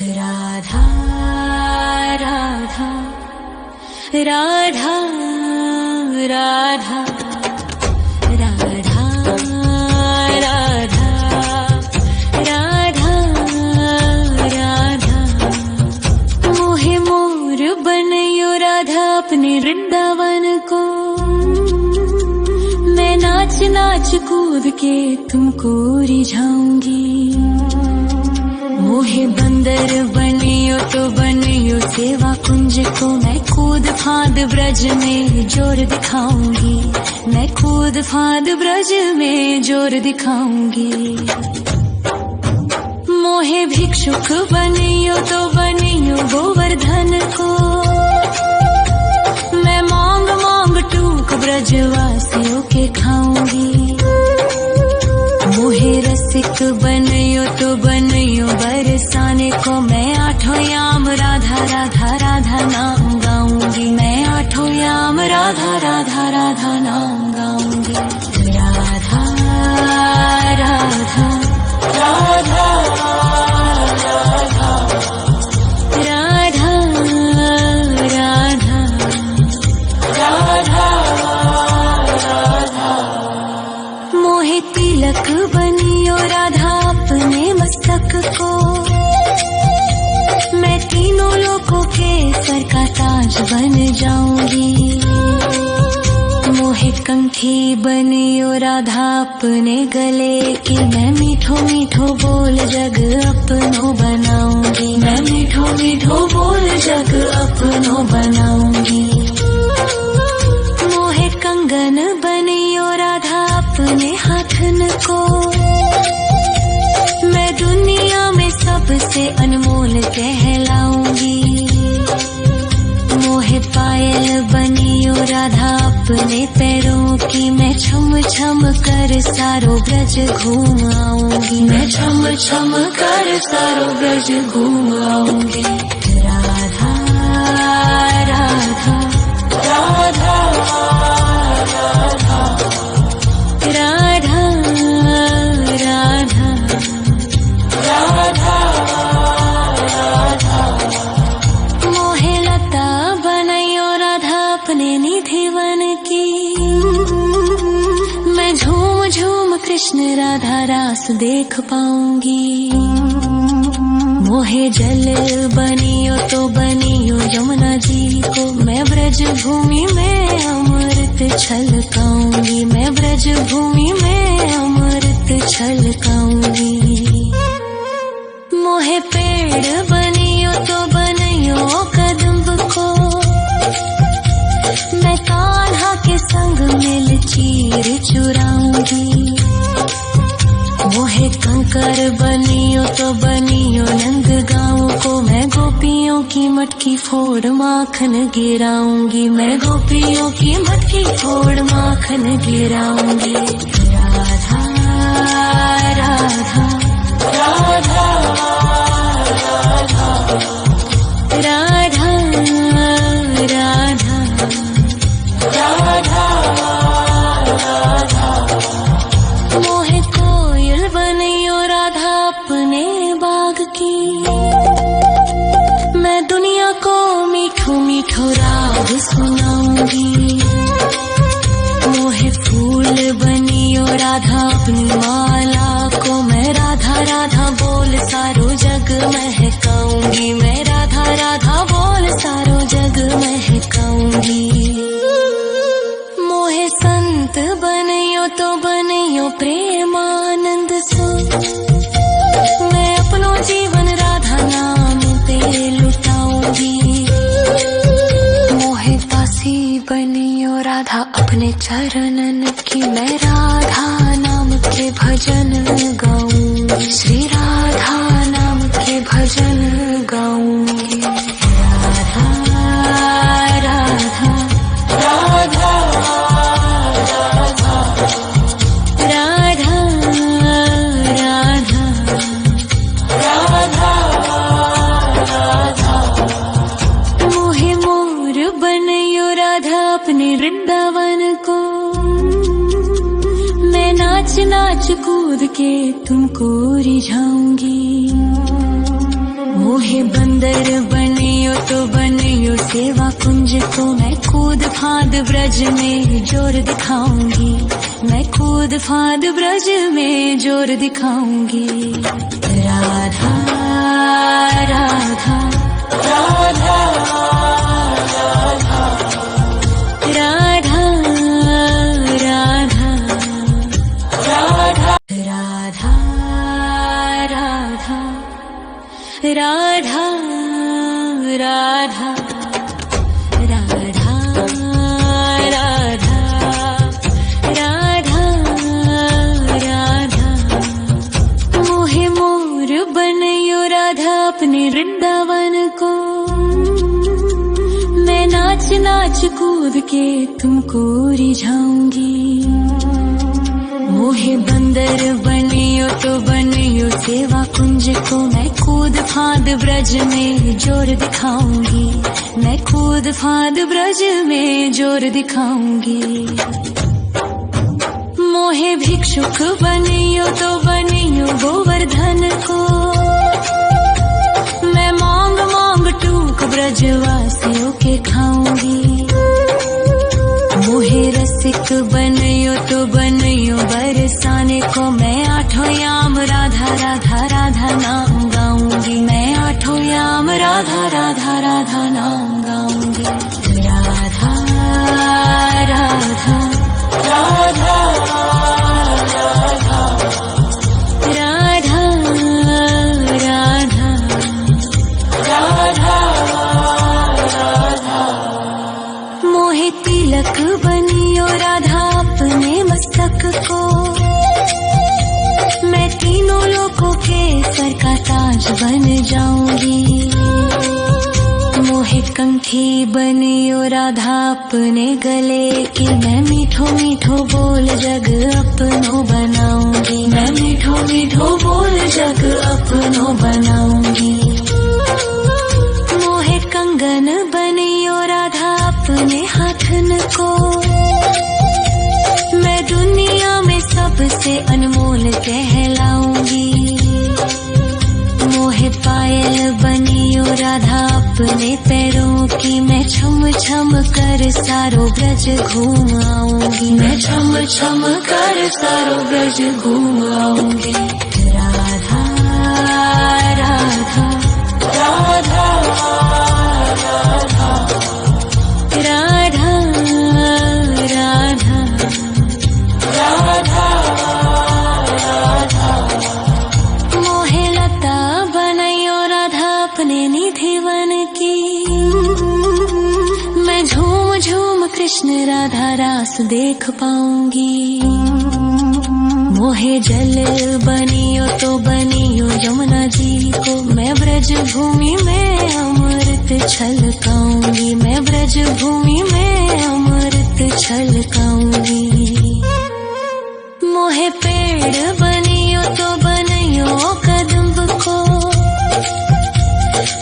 राधा राधा राधा राधा राधा राधा राधा राधा मोहे मोर बनयो राधा अपने वृंदावन को। मैं नाच नाच कूद के तुमको रिझाऊंगी। मोहे बंदर बनियो तो बनियो सेवा कुंज को। मैं कूद फांद ब्रज में जोर दिखाऊंगी। मैं कूद फांद ब्रज में जोर दिखाऊंगी। मोहे भिक्षुक बनियो तो बनियो गोवर्धन को। मैं मांग मांग टूक ब्रजवासियों के खाऊंगी। मोहे रसिक बनियो तो बनियो बरसाने को। मैं आठों याम राधा राधा राधा नाम गाऊंगी। मैं आठों याम राधा राधा राधा नाम गाऊंगी। राधा राधा राधा राधा राधा राधा राधा मोहे तिलक बनियो राधा अपने मस्तक को। मैं तीनों लोगों के सर का ताज बन जाऊंगी। मोहे कंठी बनियो राधा अपने गले की। मैं मीठो मीठो बोल जग अपनो बनाऊंगी। मैं मीठो मीठो बोल जग अपनो बनाऊंगी। मोहे कंगन बनियो राधा अपने हाथन को। मैं दुनिया में सबसे अनमोल कहलाऊंगी। मोहे पायल बनियो राधा अपने पैरों की। मैं छम छम कर सारो ब्रज घूम आऊंगी। मैं छम छम कर सारो ब्रज घूम आऊंगी। राधा राधा राधा राधा राधा राधा राधा राधा मोहे लता बनयो राधा अपने निधिवन की। मैं झूम झूम कृष्ण राधा रास देख पाऊंगी। मोहे जल बनियो तो बनियो यमुना जी को। मैं ब्रज भूमि में अमृत छलकाऊंगी। मैं ब्रज भूमि में अमृत छलकाऊंगी। मोहे पेड़ बनियो तो बनियो कदम्ब को। मैं कान्हा के संग मिल चीर चुराऊंगी। मोहे कंकर बनियो तो बनियो नंद गाँव को। मैं गोपियों की मटकी फोड़ माखन गिराऊंगी। मैं गोपियों की मटकी फोड़ माखन गिराऊंगी। राधा राधा राधा राधा राधा राधा राधा मोहे कोयल बनियो राधा अपने बाग की। मैं दुनिया को मीठो मीठो राग सुनाऊंगी। मोहे फूल बनियो राधा अपनी माला को। मैं राधा राधा बोल सारो जग महकाऊंगी। मैं राधा राधा बोल सारो जग महकाऊंगी। मोहे संत बनियो तो बनियो प्रेमानंद सो। मैं अपनो जीवन राधा नाम पे लुटाऊंगी। मोहे दासी बनियो राधा अपने चरणन की। मैं राधा नाम के भजन गाऊंगी। श्री राधा नाम के भजन गाऊंगी। राधा राधा राधा राधा राधा राधा राधा मोहे मोर बनयो राधा अपने वृंदावन को। मैं नाच नाच कूद के तुमको रिझाऊंगी। मोहे मोहे बंदर बनियो तो बनियो सेवा कुंज को मैं कूद फांद ब्रज में जोर दिखाऊंगी, मैं कूद फांद ब्रज में जोर दिखाऊंगी। राधा राधा राधा राधा राधा राधा राधा राधा राधा राधा राधा राधा राधा राधा मोहे मोर बनयो राधा अपने वृंदावन को, मैं नाच नाच कूद के तुमको रिझाऊंगी। मोहे बंदर बनियो तो बनियो सेवा कुंज को मैं कूद फांद ब्रज में जोर दिखाऊंगी, मैं कूद फांद ब्रज में जोर दिखाऊंगी। मोहे भिक्षुक बनियो तो बनियो गोवर्धन को, मैं मांग मांग टूक ब्रजवासियों के खाऊंगी। मोहे रसिक बनियो तो बनियो बरसाने को, मैं आठों याम राधा राधा राधा नाम गाऊंगी, मैं आठों याम राधा राधा राधा नाम गाऊंगी। राधा राधा राधा राधा राधा राधा राधा मोहे तिलक बनियो राधा अपने मस्तक को, मैं तीनों लोगों के सर का ताज बन जाऊंगी। मोहे कंठी बनियो राधा अपने गले की, मैं मीठो मीठो बोल जग अपनो बनाऊंगी, मैं मीठो मीठो बोल जग अपनो बनाऊंगी। मोहे कंगन बनियो राधा अपने हाथन को, मैं दुनिया में सबसे अनमोल कहलाऊंगी। मोहे पायल बनियो राधा अपने पैरों की, मैं छम छम कर सारो ब्रज घूम आऊंगी, मैं छम छम कर सारो ब्रज घूम आऊंगी। राधा राधा राधा राधा राधा राधा राधा मोहे लता बनयो राधा अपने निधि वन की, मैं झूम झूम कृष्ण राधा रास देख पाऊंगी। मोहे जल बनियो तो बनियो यमुना जी को, मैं ब्रज भूमि में अमृत छलकाऊंगी, मैं ब्रज भूमि में अमृत छलकाऊंगी। मोहे पेड़ बनियो तो बनियो कदम्ब को,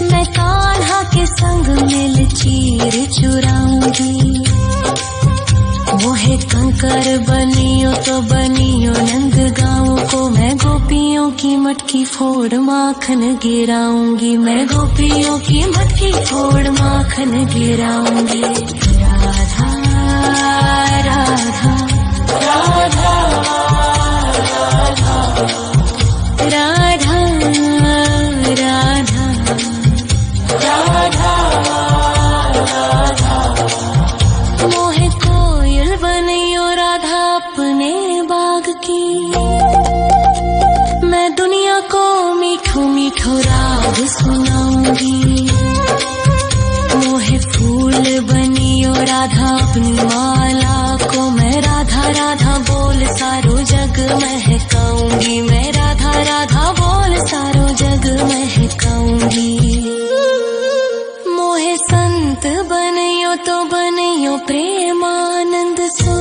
मैं कान्हा के संग मिल चीर चुराऊंगी। मोहे कंकर बनियो तो बनियो नंद गाँव को, मैं गोपियों की मटकी फोड़ माखन गिराऊंगी, मैं गोपियों की मटकी फोड़ माखन गिराऊंगी। राधा राधा राधा राधा राधा राधा राधा मोहे कोयल बनियो राधा अपने बाग की, मैं दुनिया को मीठो मीठो राग सुनाऊंगी। मोहे फूल बनियो राधा अपनी माला को, मैं राधा राधा बोल सारो जग महकाऊंगी, मैं राधा राधा बोल सारो जग महकाऊंगी। मोहे संत बनियो तो बनियो प्रेमानंद सो,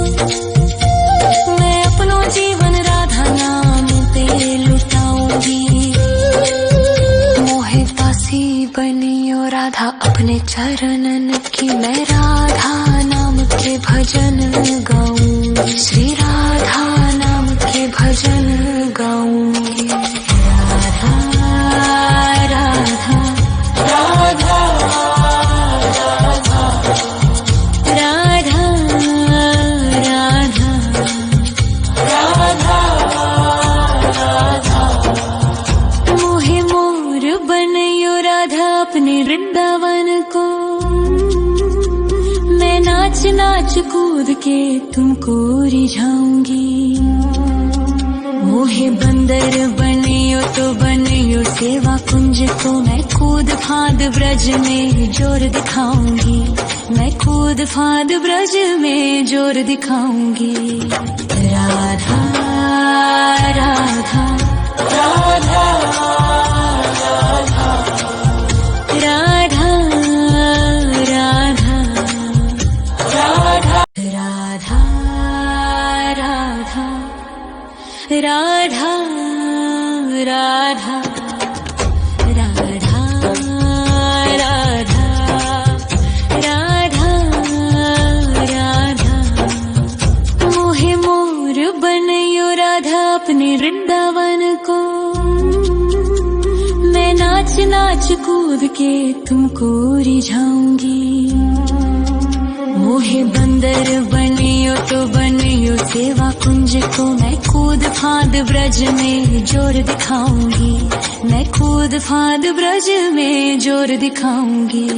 मैं अपनो जीवन राधा नाम पे लुटाऊंगी। मोहे दासी बनियो राधा अपने चरणन की, मैं राधा नाम के भजन गाऊंगी, श्री राधा नाम के भजन गाऊंगी। राधा राधा राधा अपने वृंदावन को। मैं नाच नाच कूद के तुमको रिझाऊंगी। मोहे बंदर बनियो तो बनियो सेवा कुंज को। मैं कूद फांद ब्रज में जोर दिखाऊंगी। मैं कूद फांद ब्रज में जोर दिखाऊंगी। राधा राधा राधा राधा राधा राधा राधा राधा राधा राधा राधा राधा राधा राधा। मोहे मोर बनयो राधा अपने वृंदावन को। मैं नाच नाच कूद के तुमको रिझाऊंगी। मोहे बंदर बनियो तो बनियो सेवा कुंज को। मैं कूद फांद ब्रज में जोर दिखाऊंगी। मैं कूद फांद ब्रज में जोर दिखाऊंगी।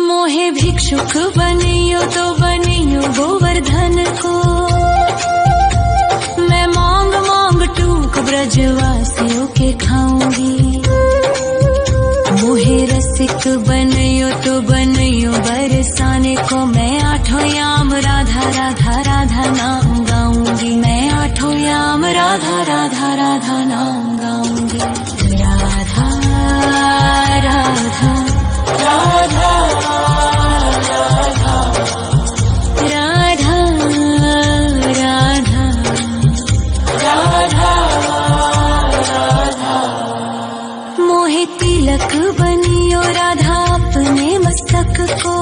मोहे भिक्षुक बनियो तो बनियो गोवर्धन को। मैं मांग मांग टूक ब्रजवासियों के खाऊंगी। मोहे रसिक बनियो तो बनियो बरसाने को। मैं आठों याम राधा राधा राधा नाम गाऊंगी। मैं आठों याम राधा राधा राधा नाम गाऊंगी। राधा राधा राधा राधा राधा राधा राधा। मोहे तिलक बनियो राधा अपने मस्तक को।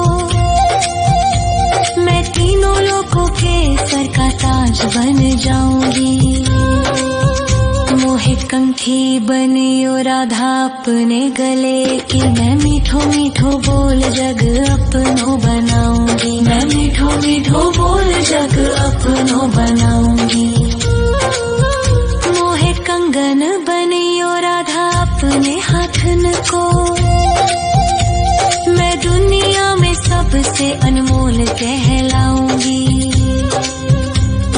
मैं तीनों लोगों के सर का ताज बन जाऊंगी। मोहे कंठी बनियो राधा अपने गले की। मैं मीठो मीठो बोल जग अपनो बनाऊंगी। मैं मीठो मीठो बोल जग अपनो बनाऊंगी। मोहे कंगन बनियो राधा अपने हाथन को। मैं दुनिया में सबसे अनमोल कहलाऊंगी।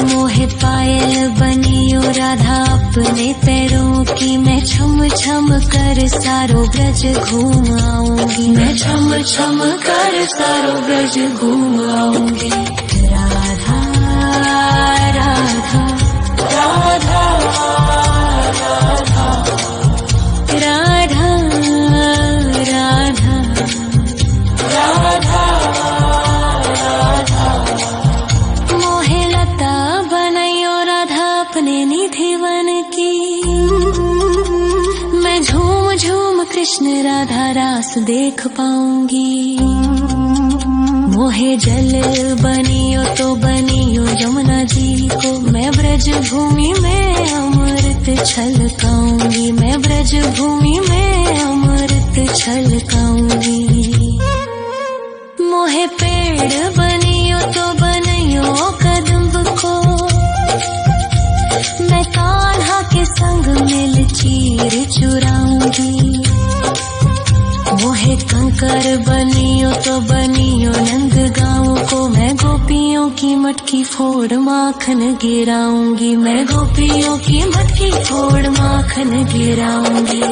मोहे पायल बनियो राधा अपने पैरों की। मैं छम छम कर सारो ब्रज घूम आऊंगी। मैं छम छम कर सारो ब्रज घूम आऊंगी। राधा राधा राधा राधा राधा राधा राधा राधा। मोहे लता बनयो राधा अपने निधिवन की। मैं झूम झूम कृष्ण राधा रास देख पाऊंगी। मोहे जल बनियो तो बनियो यमुना जी को। मैं ब्रज भूमि में अमृत छलकाऊंगी। मैं ब्रज भूमि में अमृत छलकाऊंगी। मोहे पेड़ बनियो तो बनियो कदम्ब को। मैं कान्हा के संग मिल चीर चुराऊंगी। मोहे कंकर बनियो तो बनियो नंद गाँव को। मैं गोपियों की मटकी फोड़ माखन गिराऊंगी। मैं गोपियों की मटकी फोड़ माखन गिराऊंगी।